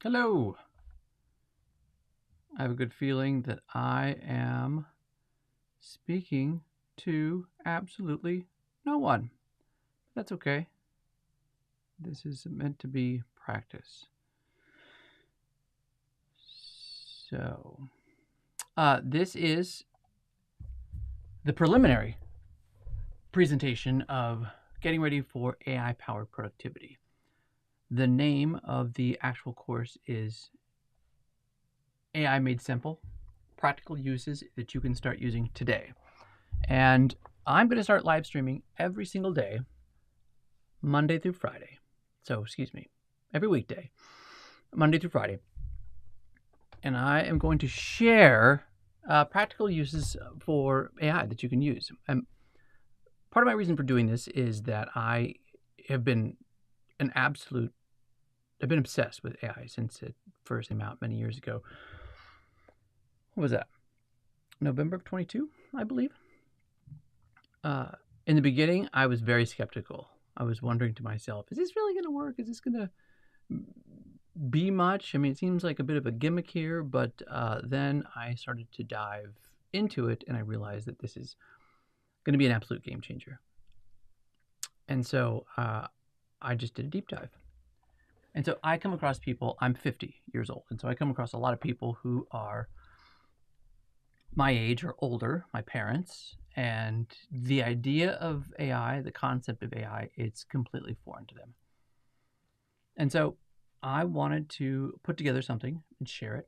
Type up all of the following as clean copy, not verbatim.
Hello. I have a good feeling that I am speaking to absolutely no one. That's okay. This is meant to be practice. So, this is the preliminary presentation of getting ready for AI powered productivity. The name of the actual course is AI Made Simple, practical uses that you can start using today. And I'm going to start live streaming every single day, Monday through Friday. So, excuse me, every weekday, Monday through Friday. And I am going to share practical uses for AI that you can use. And part of my reason for doing this is that I have been I've been obsessed with AI since it first came out many years ago. What was that? November of 22, I believe. In the beginning, I was very skeptical. I was wondering to myself, is this really going to work? Is this going to be much? I mean, it seems like a bit of a gimmick here, but then I started to dive into it and I realized that this is going to be an absolute game changer. And so I just did a deep dive. And so I come across people, I'm 50 years old. And so I come across a lot of people who are my age or older, my parents. And the idea of AI, the concept of AI, it's completely foreign to them. And so I wanted to put together something and share it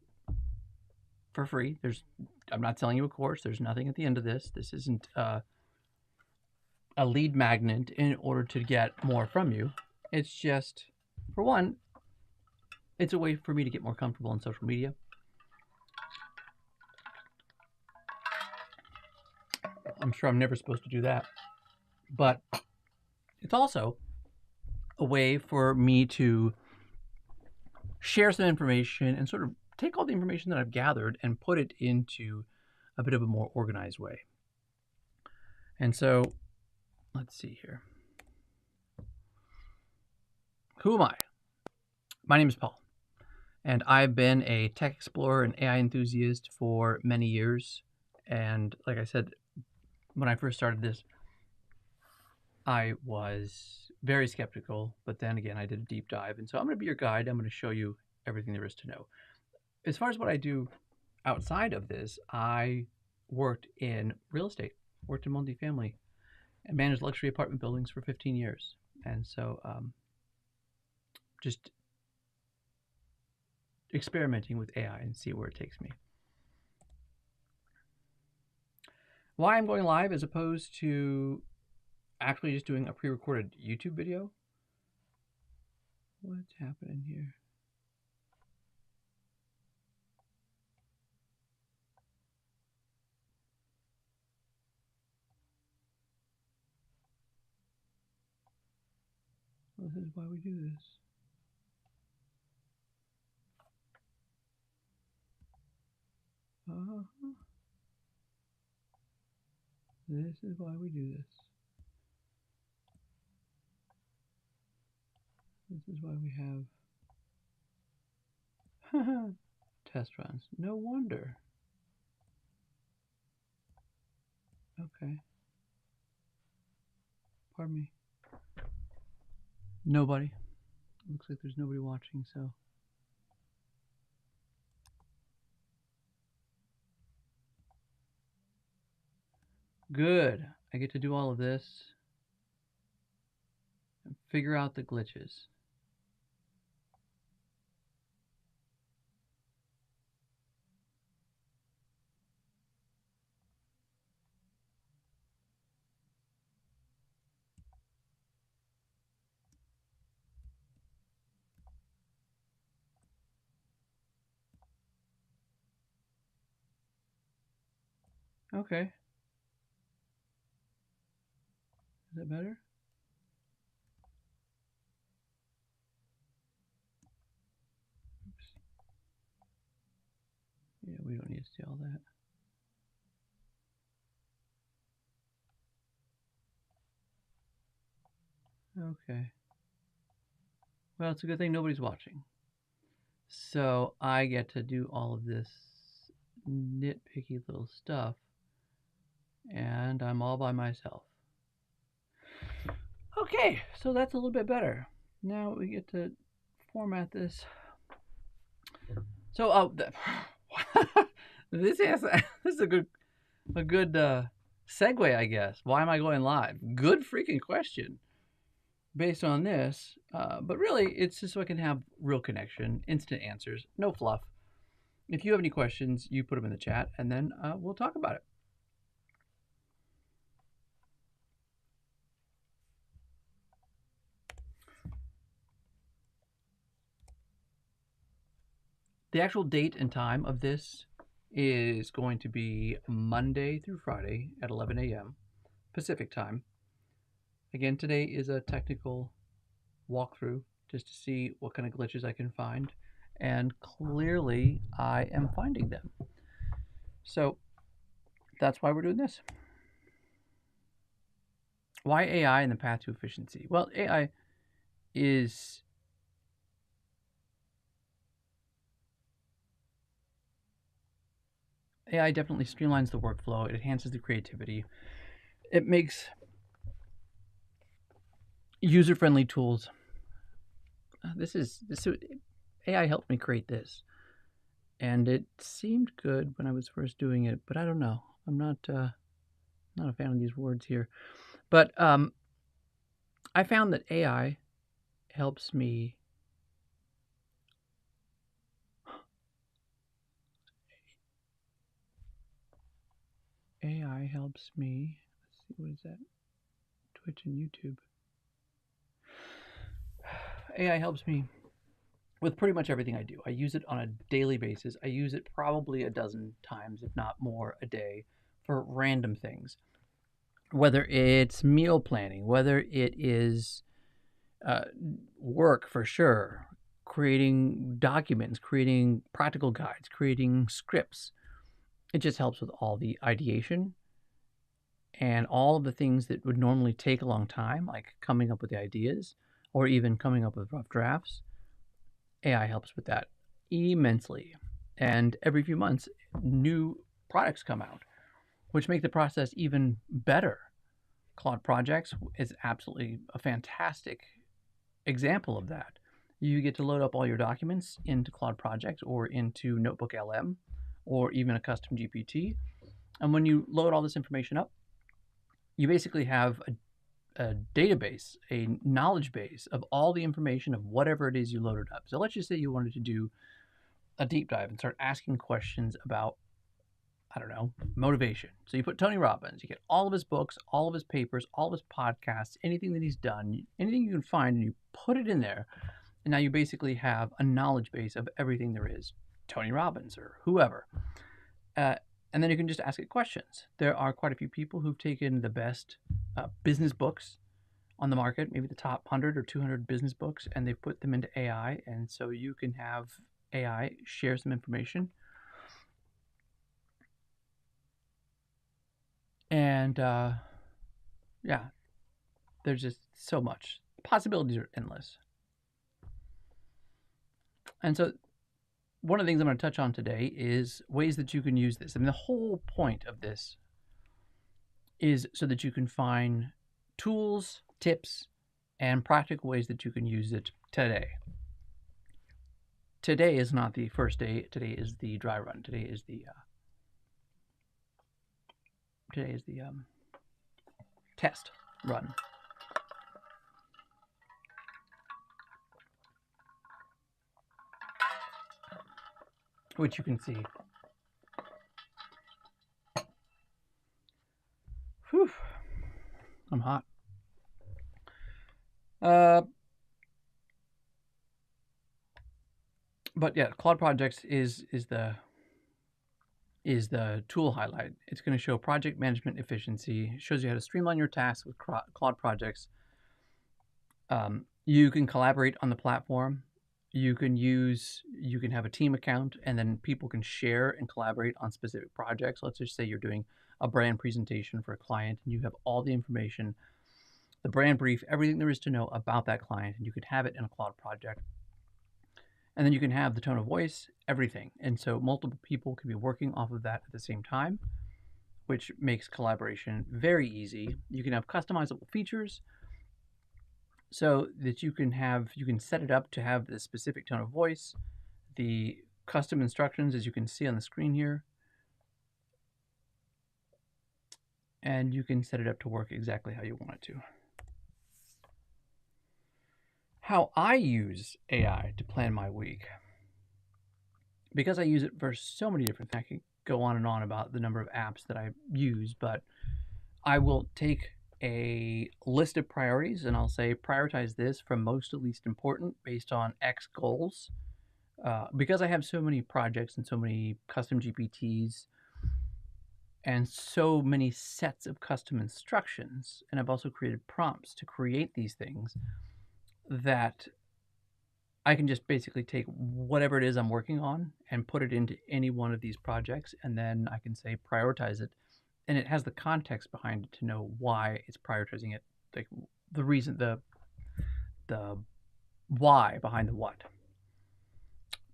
for free. I'm not selling you a course. There's nothing at the end of this. This isn't a lead magnet in order to get more from you. It's just, for one, it's a way for me to get more comfortable on social media. I'm sure I'm never supposed to do that. But it's also a way for me to share some information and sort of take all the information that I've gathered and put it into a bit of a more organized way. And so, let's see here. Who am I? My name is Paul, and I've been a tech explorer and AI enthusiast for many years. And like I said, when I first started this, I was very skeptical, but then again, I did a deep dive. And so I'm going to be your guide. I'm going to show you everything there is to know. As far as what I do outside of this, I worked in real estate, worked in multifamily, and managed luxury apartment buildings for 15 years. And so just experimenting with AI and see where it takes me. Why I'm going live as opposed to actually just doing a pre-recorded YouTube video? What's happening here? Well, this is why we do this. This is why we do this. This is why we have test runs. No wonder. Okay. Pardon me. Nobody. Looks like there's nobody watching, so. Good. I get to do all of this and figure out the glitches. Okay. Is that better? Oops. Yeah, we don't need to see all that. Okay. Well, it's a good thing nobody's watching. So I get to do all of this nitpicky little stuff, and I'm all by myself. Okay, so that's a little bit better. Now we get to format this. So, this is a good segue, I guess. Why am I going live? Good freaking question. Based on this, but really, it's just so I can have real connection, instant answers, no fluff. If you have any questions, you put them in the chat, and then we'll talk about it. The actual date and time of this is going to be Monday through Friday at 11 a.m. Pacific time. Again, today is a technical walkthrough just to see what kind of glitches I can find, and clearly I am finding them. So that's why we're doing this. Why AI and the path to efficiency? Well, AI definitely streamlines the workflow. It enhances the creativity. It makes user-friendly tools. AI helped me create this, and it seemed good when I was first doing it, but I don't know. I'm not a fan of these words here, but I found that AI helps me. AI helps me. Let's see, what is that? Twitch and YouTube. AI helps me with pretty much everything I do. I use it on a daily basis. I use it probably a dozen times, if not more, a day for random things. Whether it's meal planning, whether it is work for sure, creating documents, creating practical guides, creating scripts. It just helps with all the ideation and all of the things that would normally take a long time, like coming up with the ideas or even coming up with rough drafts. AI helps with that immensely. And every few months, new products come out, which make the process even better. Claude Projects is absolutely a fantastic example of that. You get to load up all your documents into Claude Project or into Notebook LM or even a custom GPT. And when you load all this information up, you basically have a database, a knowledge base of all the information of whatever it is you loaded up. So let's just say you wanted to do a deep dive and start asking questions about, I don't know, motivation. So you put Tony Robbins, you get all of his books, all of his papers, all of his podcasts, anything that he's done, anything you can find, and you put it in there. And now you basically have a knowledge base of everything there is, Tony Robbins or whoever. And then you can just ask it questions. There are quite a few people who've taken the best business books on the market, maybe the top 100 or 200 business books, and they've put them into AI. And so you can have AI share some information. And yeah, there's just so much. Possibilities are endless. And so one of the things I'm going to touch on today is ways that you can use this. I mean, the whole point of this is so that you can find tools, tips, and practical ways that you can use it today. Today is not the first day. Today is the dry run. Today is the test run. Which you can see. Whew. I'm hot. But yeah, Claude Projects is the tool highlight. It's going to show project management efficiency. It shows you how to streamline your tasks with Claude Projects. You can collaborate on the platform. You can have a team account, and then people can share and collaborate on specific projects. Let's just say you're doing a brand presentation for a client, and you have all the information, the brand brief, everything there is to know about that client, and you could have it in a Claude Project. And then you can have the tone of voice, everything. And so multiple people can be working off of that at the same time, which makes collaboration very easy. You can have customizable features so that you can set it up to have the specific tone of voice, the custom instructions, as you can see on the screen here, and you can set it up to work exactly how you want it to. How I use AI to plan my week. Because I use it for so many different things, I could go on and on about the number of apps that I use, but I will take a list of priorities and I'll say prioritize this from most to least important based on X goals. Because I have so many projects and so many custom GPTs and so many sets of custom instructions, and I've also created prompts to create these things, that I can just basically take whatever it is I'm working on and put it into any one of these projects, and then I can say prioritize it, and it has the context behind it to know why it's prioritizing it, like the reason, the why behind the what.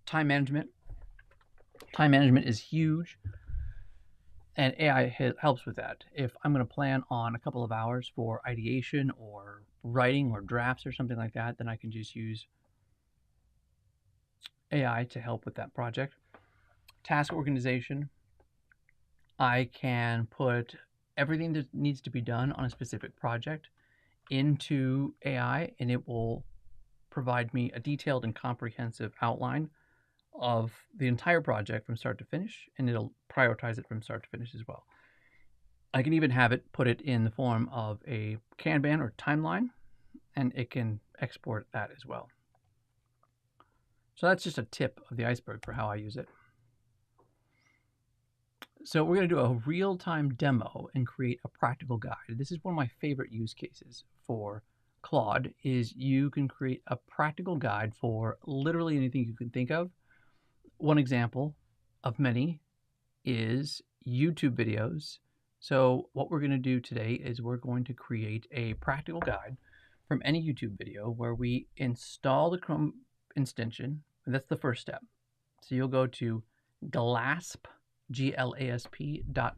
Time management. Time management is huge, and AI helps with that. If I'm going to plan on a couple of hours for ideation or writing or drafts or something like that, then I can just use AI to help with that project. Task organization. I can put everything that needs to be done on a specific project into AI, and it will provide me a detailed and comprehensive outline of the entire project from start to finish, and it'll prioritize it from start to finish as well. I can even have it put it in the form of a Kanban or timeline, and it can export that as well. So that's just a tip of the iceberg for how I use it. So we're going to do a real-time demo and create a practical guide. This is one of my favorite use cases for Claude, is you can create a practical guide for literally anything you can think of. One example of many is YouTube videos. So what we're going to do today is we're going to create a practical guide from any YouTube video where we install the Chrome extension. That's the first step. So you'll go to GLASP, GLASP.co,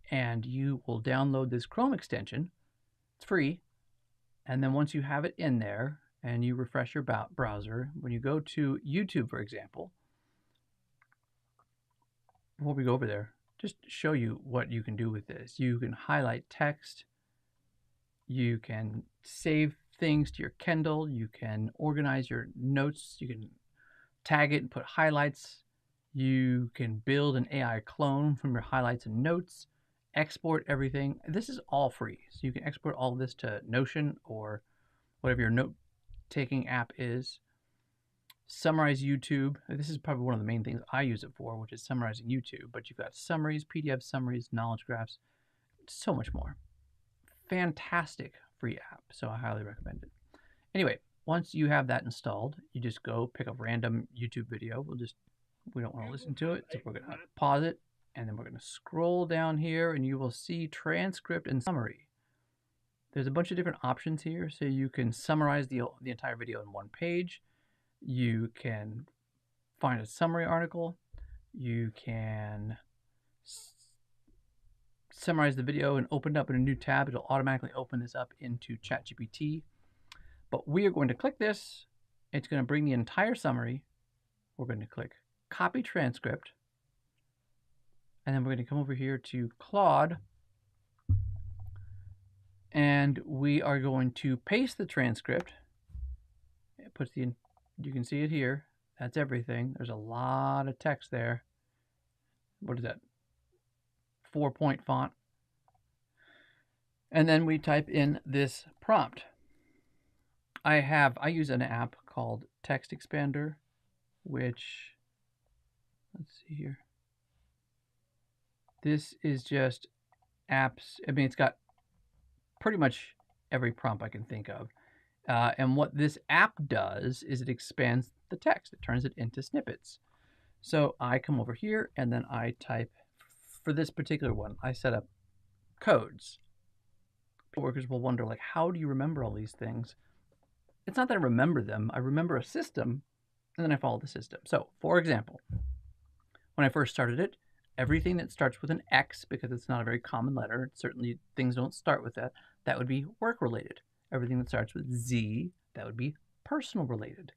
and you will download this Chrome extension. It's free. And then once you have it in there and you refresh your browser, when you go to YouTube, for example, before we go over there, just show you what you can do with this. You can highlight text. You can save things to your Kindle. You can organize your notes. You can tag it and put highlights. You can build an AI clone from your highlights and notes, export everything. This is all free. So you can export all of this to Notion or whatever your note-taking app is. Summarize YouTube. This is probably one of the main things I use it for, which is summarizing YouTube. But you've got summaries, PDF summaries, knowledge graphs, so much more. Fantastic free app, so I highly recommend it. Anyway, once you have that installed, you just go pick a random YouTube video. We don't want to listen to it, so we're going to pause it, and then we're going to scroll down here, and you will see transcript and summary. There's a bunch of different options here, so you can summarize the entire video in one page. You can find a summary article. You can summarize the video and open it up in a new tab. It'll automatically open this up into ChatGPT. But we are going to click this. It's going to bring the entire summary. We're going to click Copy Transcript. And then we're going to come over here to Claude. And we are going to paste the transcript. It puts you can see it here. That's everything. There's a lot of text there. What is that? 4-point font. And then we type in this prompt. I use an app called Text Expander, which, let's see here. This is just apps. I mean, it's got pretty much every prompt I can think of. And what this app does is it expands the text. It turns it into snippets. So I come over here and then I type, for this particular one, I set up codes. Workers will wonder, like, how do you remember all these things? it's not that I remember them. I remember a system, and then I follow the system. So, for example, when I first started it, everything that starts with an X, because it's not a very common letter, certainly things don't start with that, that would be work-related. Everything that starts with Z, that would be personal related.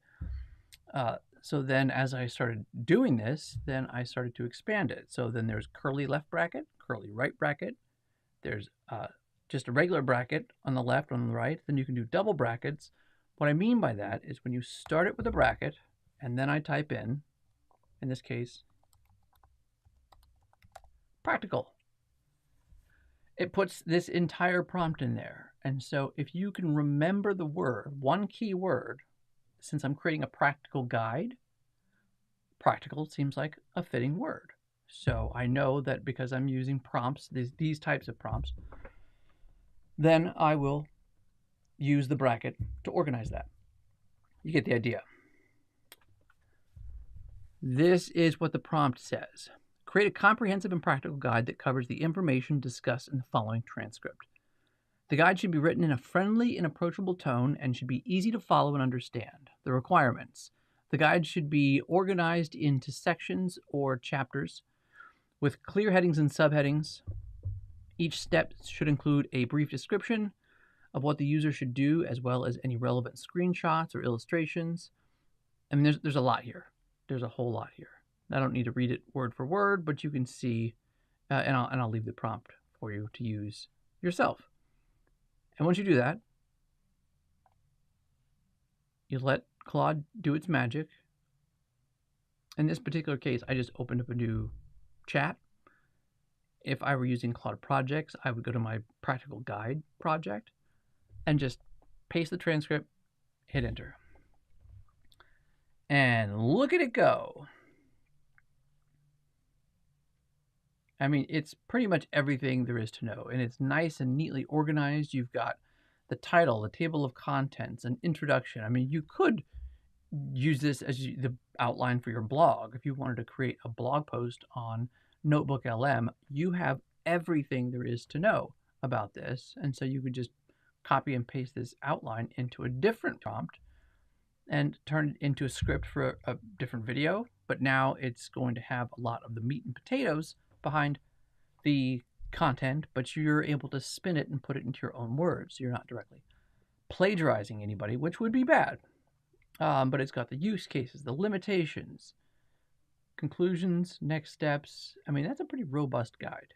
So then as I started doing this, then I started to expand it. So then there's curly left bracket, curly right bracket. There's just a regular bracket on the left, on the right. Then you can do double brackets. What I mean by that is when you start it with a bracket, and then I type in this case, practical. It puts this entire prompt in there. And so if you can remember the word, one key word, since I'm creating a practical guide, practical seems like a fitting word. So I know that because I'm using prompts, these types of prompts, then I will use the bracket to organize that. You get the idea. This is what the prompt says. Create a comprehensive and practical guide that covers the information discussed in the following transcript. The guide should be written in a friendly and approachable tone and should be easy to follow and understand. The requirements. The guide should be organized into sections or chapters with clear headings and subheadings. Each step should include a brief description of what the user should do, as well as any relevant screenshots or illustrations. I mean, there's a lot here. There's a whole lot here. I don't need to read it word for word, but you can see, and I'll leave the prompt for you to use yourself. And once you do that, you let Claude do its magic. In this particular case, I just opened up a new chat. If I were using Claude Projects, I would go to my practical guide project and just paste the transcript, hit enter. And look at it go. I mean, it's pretty much everything there is to know, and it's nice and neatly organized. You've got the title, the table of contents, an introduction. I mean, you could use this as the outline for your blog. If you wanted to create a blog post on Notebook LM, you have everything there is to know about this, and so you could just copy and paste this outline into a different prompt and turn it into a script for a different video, but now it's going to have a lot of the meat and potatoes behind the content, but you're able to spin it and put it into your own words. So you're not directly plagiarizing anybody, which would be bad. But it's got the use cases, the limitations, conclusions, next steps. I mean, that's a pretty robust guide.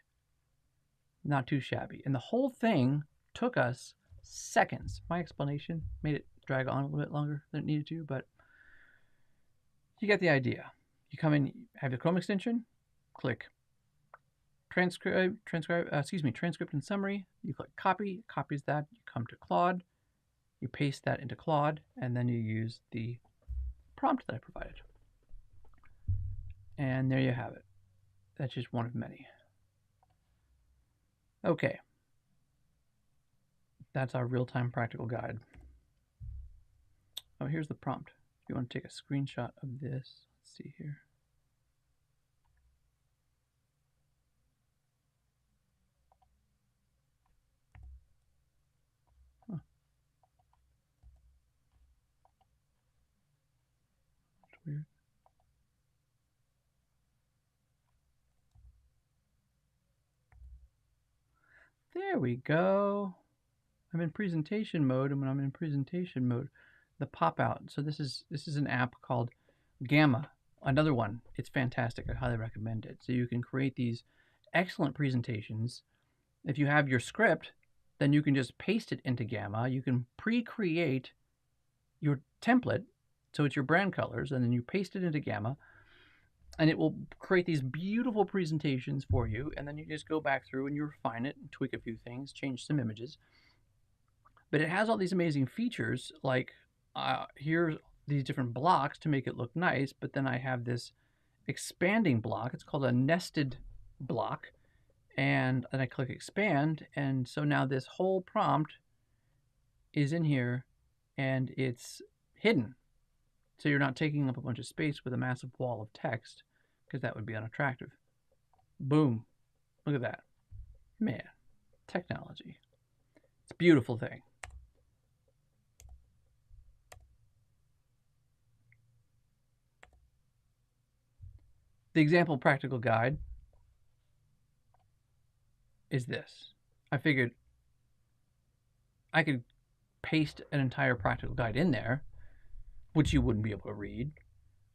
Not too shabby. And the whole thing took us seconds. My explanation made it drag on a little bit longer than it needed to, but you get the idea. You come in, have the Chrome extension, click transcript and summary. You click copy, it copies that. You come to Claude, you paste that into Claude, and then you use the prompt that I provided. And there you have it. That's just one of many. Okay. That's our real-time practical guide. Oh, here's the prompt. If you want to take a screenshot of this, let's see here. Huh. That's weird. There we go. I'm in presentation mode, and when I'm in presentation mode, the pop out. So this is an app called Gamma. Another one. It's fantastic. I highly recommend it. So you can create these excellent presentations. If you have your script, then you can just paste it into Gamma. You can pre-create your template, so it's your brand colors, and then you paste it into Gamma, and it will create these beautiful presentations for you, and then you just go back through and you refine it and tweak a few things, change some images. But it has all these amazing features, like here's these different blocks to make it look nice, but then I have this expanding block. It's called a nested block, and then I click expand, and so now this whole prompt is in here, and it's hidden. So you're not taking up a bunch of space with a massive wall of text, because that would be unattractive. Boom. Look at that. Man, technology. It's a beautiful thing. The example practical guide is this. I figured I could paste an entire practical guide in there, which you wouldn't be able to read,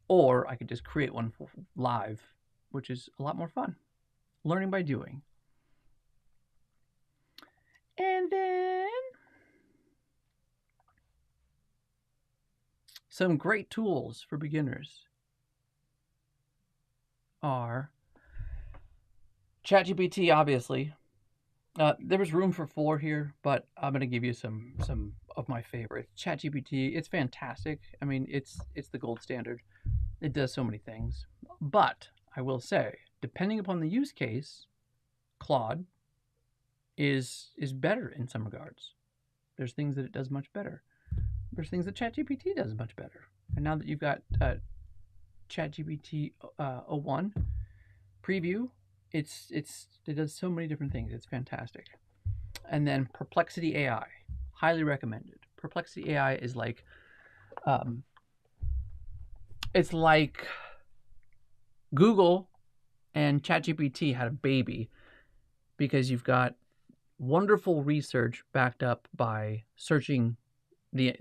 or I could just create one live, which is a lot more fun. Learning by doing. And then some great tools for beginners are ChatGPT, obviously. There was room for 4 here, but I'm going to give you some of my favorites. ChatGPT, it's fantastic. I mean, it's the gold standard. It does so many things. But I will say, depending upon the use case, Claude is better in some regards. There's things that it does much better. There's things that ChatGPT does much better. And now that you've got ChatGPT 01 preview, it does so many different things. It's fantastic. And then Perplexity AI, highly recommended. Perplexity AI is like, it's like Google and ChatGPT had a baby, because you've got wonderful research backed up by searching the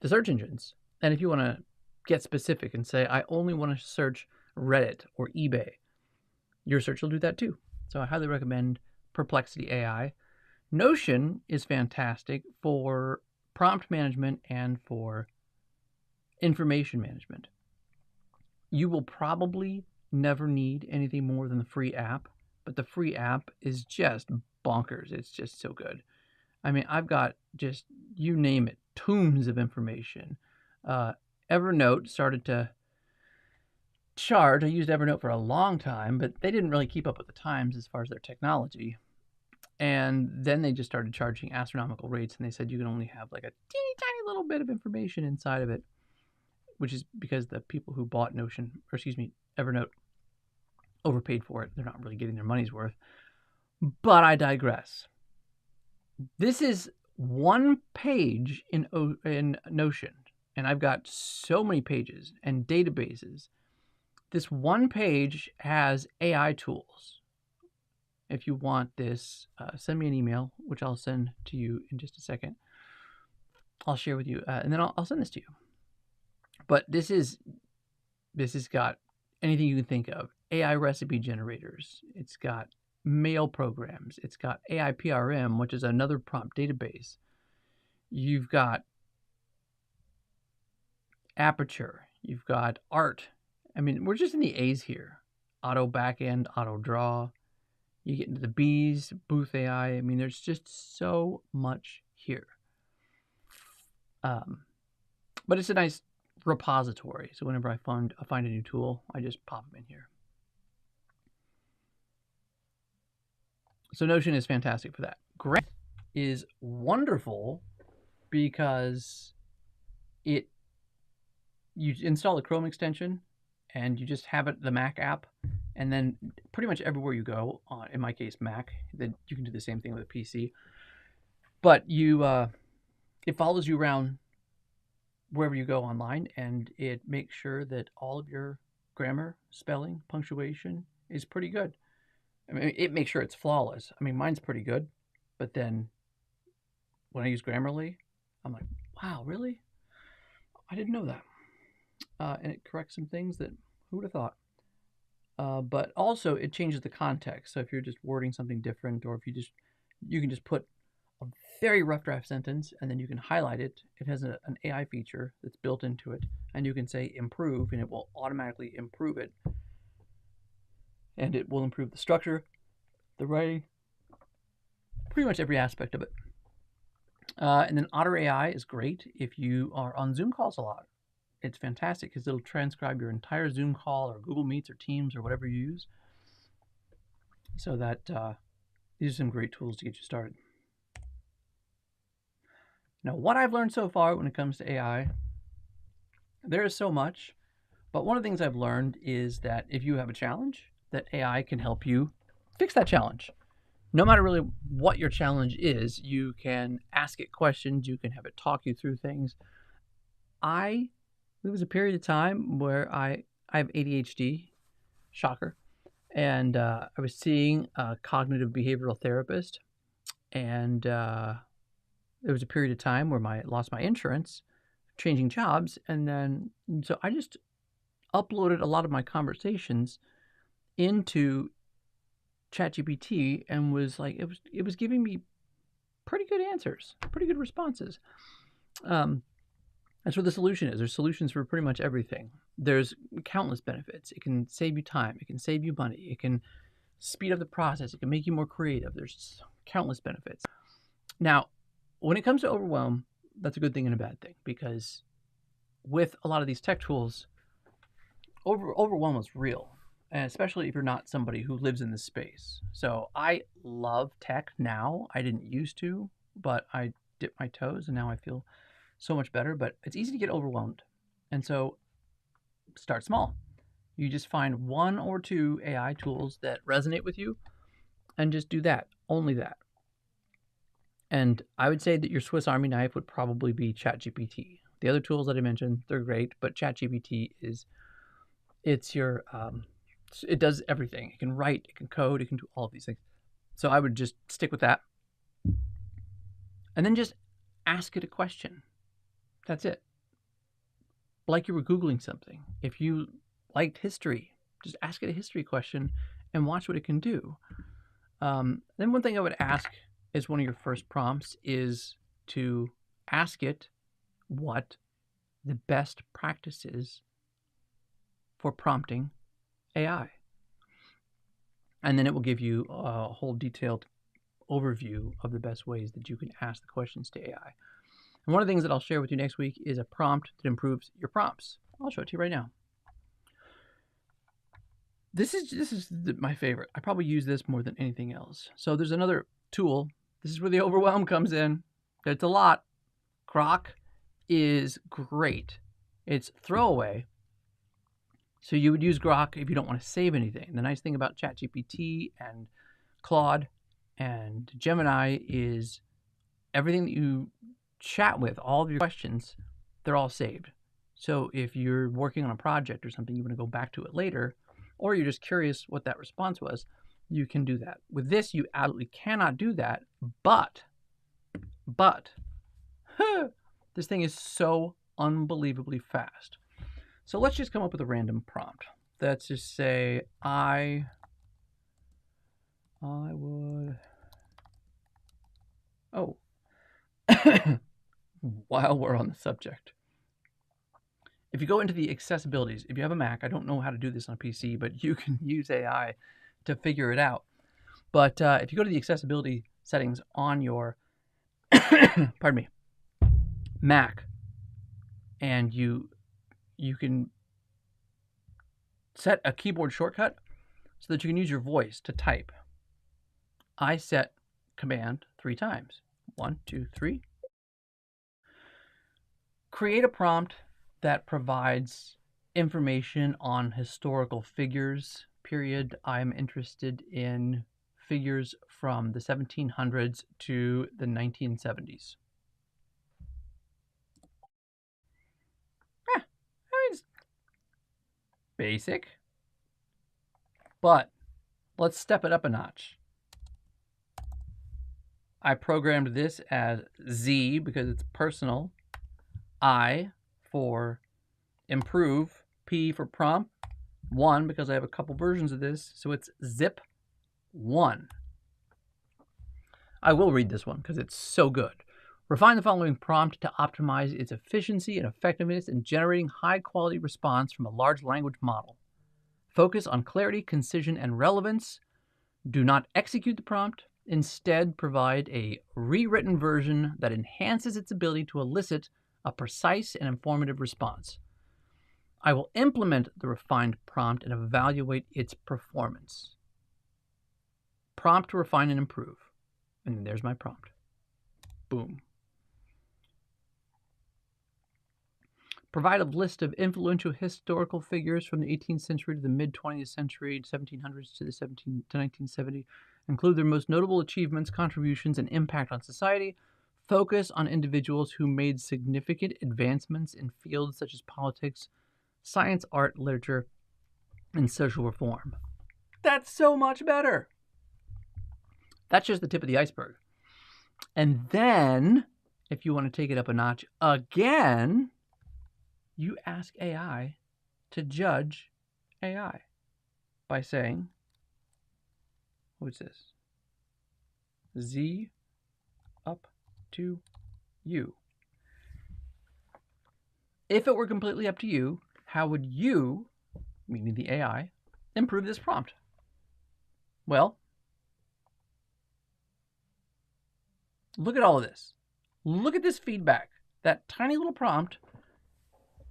search engines. And if you want to get specific and say, I only want to search Reddit or eBay, your search will do that too. So I highly recommend Perplexity AI. Notion is fantastic for prompt management and for information management. You will probably never need anything more than the free app, but the free app is just bonkers. It's just so good. I mean, I've got just, you name it, tomes of information. Evernote started to charge. I used Evernote for a long time, but they didn't really keep up with the times as far as their technology. And then they just started charging astronomical rates, and they said you can only have like a teeny tiny little bit of information inside of it, which is because the people who bought Evernote overpaid for it. They're not really getting their money's worth. But I digress. This is one page in Notion, and I've got so many pages and databases. This one page has AI tools. If you want this, send me an email, which I'll send to you in just a second. I'll share with you, and then I'll send this to you. But this has got anything you can think of. AI recipe generators. It's got mail programs. It's got AI PRM, which is another prompt database. You've got Aperture. You've got Art. I mean, we're just in the A's here. Auto Backend, Auto Draw. You get into the B's, Booth AI. I mean, there's just so much here. But it's a nice repository. So whenever I find a new tool, I just pop them in here. So Notion is fantastic for that. Grant is wonderful because you install the Chrome extension and you just have it, the Mac app, and then pretty much everywhere you go, in my case Mac, then you can do the same thing with a PC. But it follows you around wherever you go online, and it makes sure that all of your grammar, spelling, punctuation is pretty good. I mean, it makes sure it's flawless. I mean, mine's pretty good, but then when I use Grammarly, I'm like, wow, really? I didn't know that. And it corrects some things that who would have thought. But also it changes the context. So if you're just wording something different, or if you can just put a very rough draft sentence and then you can highlight it. It has an AI feature that's built into it, and you can say improve, and it will automatically improve it. And it will improve the structure, the writing, pretty much every aspect of it. And then Otter AI is great if you are on Zoom calls a lot. It's fantastic because it'll transcribe your entire Zoom call or Google Meets or Teams or whatever you use. So that these are some great tools to get you started. Now, what I've learned so far when it comes to AI, there is so much, but one of the things I've learned is that if you have a challenge, that AI can help you fix that challenge. No matter really what your challenge is, you can ask it questions, you can have it talk you through things. There was a period of time where I have ADHD, shocker. And I was seeing a cognitive behavioral therapist, and there was a period of time where I lost my insurance, changing jobs, and then so I just uploaded a lot of my conversations into ChatGPT and was like, it was giving me pretty good answers, pretty good responses. That's what the solution is. There's solutions for pretty much everything. There's countless benefits. It can save you time. It can save you money. It can speed up the process. It can make you more creative. There's countless benefits. Now, when it comes to overwhelm, that's a good thing and a bad thing, because with a lot of these tech tools, overwhelm is real, and especially if you're not somebody who lives in this space. So I love tech now. I didn't used to, but I dipped my toes, and now I feel so much better. But it's easy to get overwhelmed, and so start small. You just find one or two AI tools that resonate with you, and just do that, only that. And I would say that your Swiss Army knife would probably be ChatGPT. The other tools that I mentioned, they're great, but ChatGPT it's your, it does everything. It can write, it can code, it can do all of these things. So I would just stick with that. And then just ask it a question. That's it. Like you were Googling something. If you liked history, just ask it a history question and watch what it can do. Then one thing I would ask as one of your first prompts is to ask it what the best practice is for prompting AI. And then it will give you a whole detailed overview of the best ways that you can ask the questions to AI. And one of the things that I'll share with you next week is a prompt that improves your prompts. I'll show it to you right now. This is my favorite. I probably use this more than anything else. So there's another tool. This is where the overwhelm comes in. It's a lot. Grok is great. It's throwaway. So you would use Grok if you don't want to save anything. The nice thing about ChatGPT and Claude and Gemini is everything that you chat with, all of your questions, they're all saved. So if you're working on a project or something, you want to go back to it later, or you're just curious what that response was, you can do that. With this, you absolutely cannot do that, but this thing is so unbelievably fast. So let's just come up with a random prompt. Let's just say I would, oh, while we're on the subject, if you go into the accessibilities, if you have a Mac, I don't know how to do this on a PC, but you can use AI to figure it out. But if you go to the accessibility settings on your, pardon me, Mac, and you can set a keyboard shortcut so that you can use your voice to type. I set command 3 times. 1, 2, 3. Create a prompt that provides information on historical figures, period. I'm interested in figures from the 1700s to the 1970s. I mean, it's basic, but let's step it up a notch. I programmed this as Z because it's personal, I for improve, P for prompt, 1 because I have a couple versions of this, so it's zip 1. I will read this one because it's so good. Refine the following prompt to optimize its efficiency and effectiveness in generating high-quality response from a large language model. Focus on clarity, concision, and relevance. Do not execute the prompt. Instead, provide a rewritten version that enhances its ability to elicit a precise and informative response. I will implement the refined prompt and evaluate its performance. Prompt to refine and improve. And then there's my prompt. Boom. Provide a list of influential historical figures from the 18th century to the mid-20th century, 1700s to 1970. Include their most notable achievements, contributions, and impact on society. Focus on individuals who made significant advancements in fields such as politics, science, art, literature, and social reform. That's so much better. That's just the tip of the iceberg. And then, if you want to take it up a notch again, you ask AI to judge AI by saying, what's this? Z up to you. If it were completely up to you, how would you, meaning the AI, improve this prompt? Well, look at all of this. Look at this feedback. That tiny little prompt.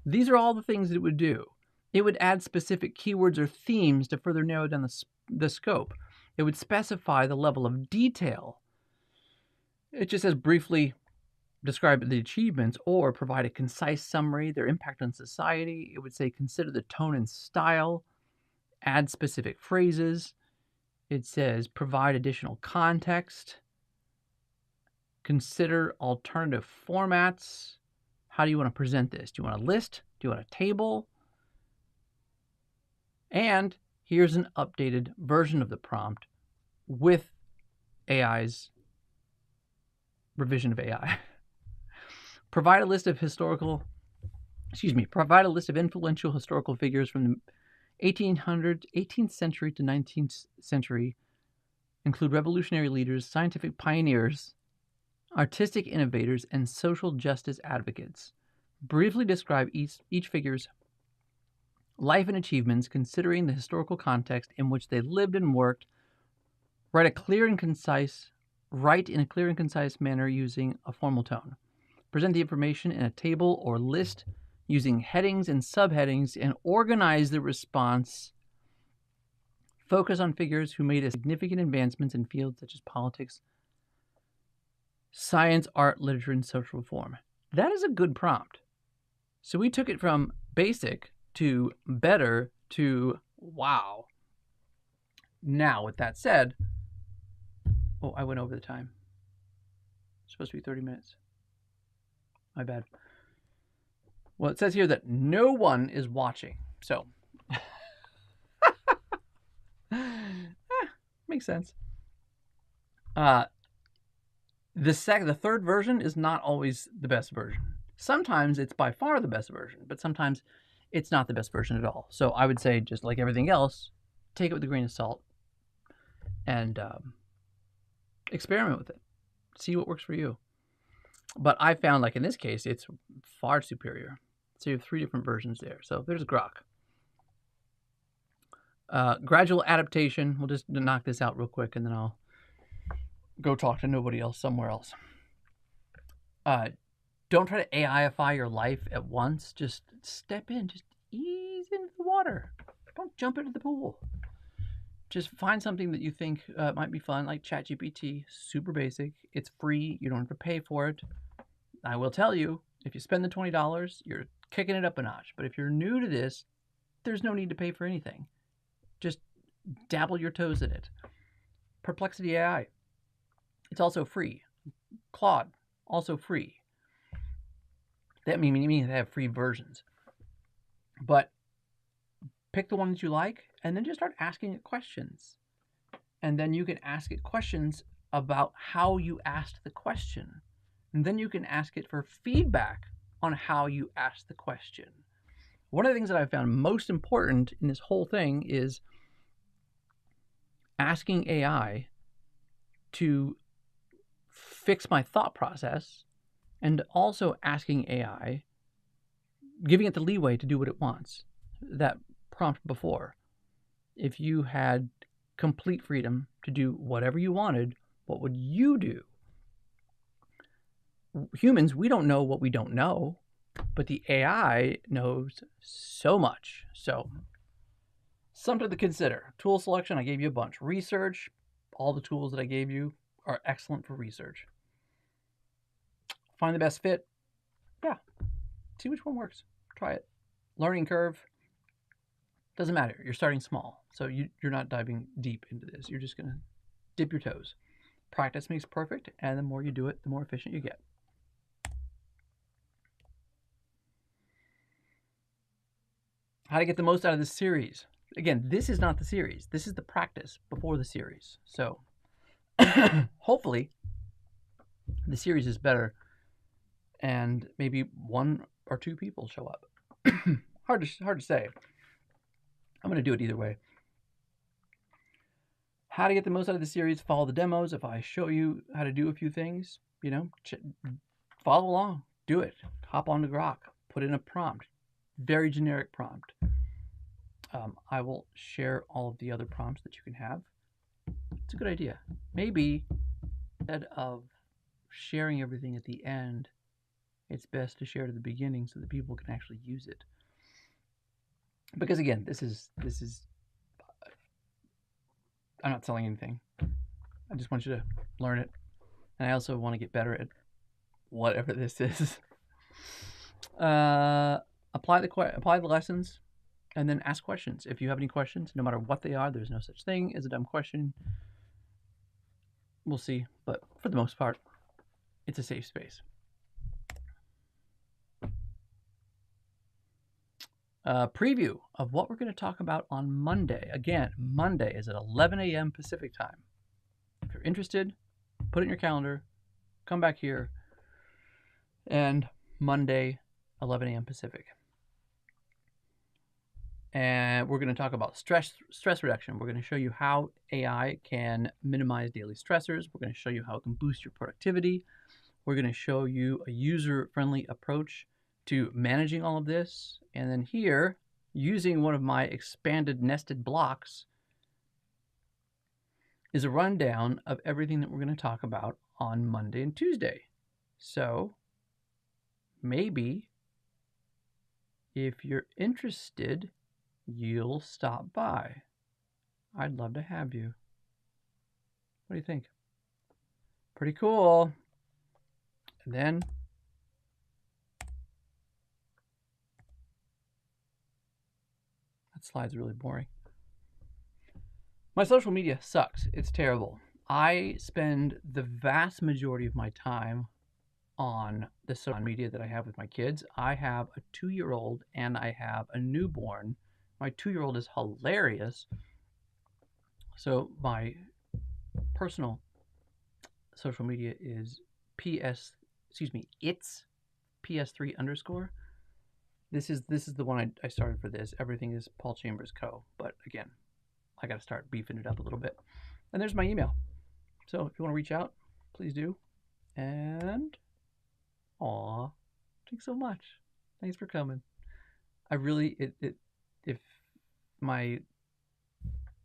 These are all the things that it would do. It would add specific keywords or themes to further narrow down the scope. It would specify the level of detail. It just says briefly describe the achievements or provide a concise summary, their impact on society. It would say consider the tone and style, add specific phrases. It says provide additional context, consider alternative formats. How do you want to present this? Do you want a list? Do you want a table? And here's an updated version of the prompt with AI's revision of AI. Provide a list of influential historical figures from the 18th century to 19th century. Include revolutionary leaders, scientific pioneers, artistic innovators, and social justice advocates. Briefly describe each figure's life and achievements, considering the historical context in which they lived and worked. Write in a clear and concise manner using a formal tone. Present the information in a table or list using headings and subheadings, and organize the response. Focus on figures who made significant advancements in fields such as politics, science, art, literature, and social reform. That is a good prompt. So we took it from basic to better to wow. Now, with that said, I went over the time. It's supposed to be 30 minutes. My bad. Well, it says here that no one is watching. So, makes sense. The third version is not always the best version. Sometimes it's by far the best version, but sometimes it's not the best version at all. So I would say, just like everything else, take it with a grain of salt and experiment with it. See what works for you. But I found, like in this case, it's far superior. So you have 3 different versions there. So there's Grok. Gradual adaptation. We'll just knock this out real quick, and then I'll go talk to nobody else somewhere else. Don't try to AIify your life at once. Just step in. Just ease into the water. Don't jump into the pool. Just find something that you think might be fun, like ChatGPT. Super basic. It's free. You don't have to pay for it. I will tell you, if you spend the $20, you're kicking it up a notch. But if you're new to this, there's no need to pay for anything. Just dabble your toes in it. Perplexity AI. It's also free. Claude, also free. That means they have free versions. But pick the one that you like, and then just start asking it questions. And then you can ask it questions about how you asked the question. And then you can ask it for feedback on how you asked the question. One of the things that I found most important in this whole thing is asking AI to fix my thought process, and also asking AI, giving it the leeway to do what it wants. That prompt before, if you had complete freedom to do whatever you wanted, what would you do? Humans, we don't know what we don't know, but the AI knows so much. So, something to consider. Tool selection, I gave you a bunch. Research, all the tools that I gave you are excellent for research. Find the best fit. Yeah. See which one works. Try it. Learning curve. Doesn't matter. You're starting small. So you're not diving deep into this. You're just going to dip your toes. Practice makes perfect. And the more you do it, the more efficient you get. How to get the most out of this series. again, this is not the series. This is the practice before the series. So hopefully the series is better and maybe 1 or 2 people show up. hard to say. I'm going to do it either way. How to get the most out of the series, follow the demos. If I show you how to do a few things, you know, follow along, do it. Hop on to Grok, put in a prompt, very generic prompt. I will share all of the other prompts that you can have. It's a good idea. Maybe instead of sharing everything at the end, it's best to share it at the beginning so that people can actually use it. Because again, this is I'm not selling anything. I just want you to learn it. And I also want to get better at whatever this is. Apply the lessons and then ask questions. If you have any questions, no matter what they are, there's no such thing as a dumb question. We'll see, but for the most part, it's a safe space. Preview of what we're going to talk about on Monday. Again, Monday is at 11 a.m. Pacific time. If you're interested, put it in your calendar, come back here, and Monday, 11 a.m. Pacific. And we're going to talk about stress reduction. We're going to show you how AI can minimize daily stressors. We're going to show you how it can boost your productivity. We're going to show you a user-friendly approach to managing all of this. And then here, using one of my expanded nested blocks, is a rundown of everything that we're going to talk about on Monday and Tuesday. So maybe if you're interested, you'll stop by. I'd love to have you. What do you think? Pretty cool. And then that slide's really boring. My social media sucks. It's terrible. I spend the vast majority of my time on the social media that I have with my kids. I have a 2-year-old and I have a newborn. My 2-year-old is hilarious. So my personal social media is it's PS3_. This is the one I started for this. Everything is Paul Chambers Co. But again, I got to start beefing it up a little bit. And there's my email. So if you want to reach out, please do. And aw, thanks so much. Thanks for coming. I really if my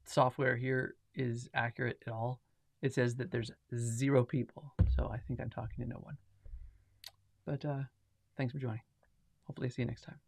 software here is accurate at all, it says that there's 0 people. So I think I'm talking to no one. But thanks for joining. Hopefully see you next time.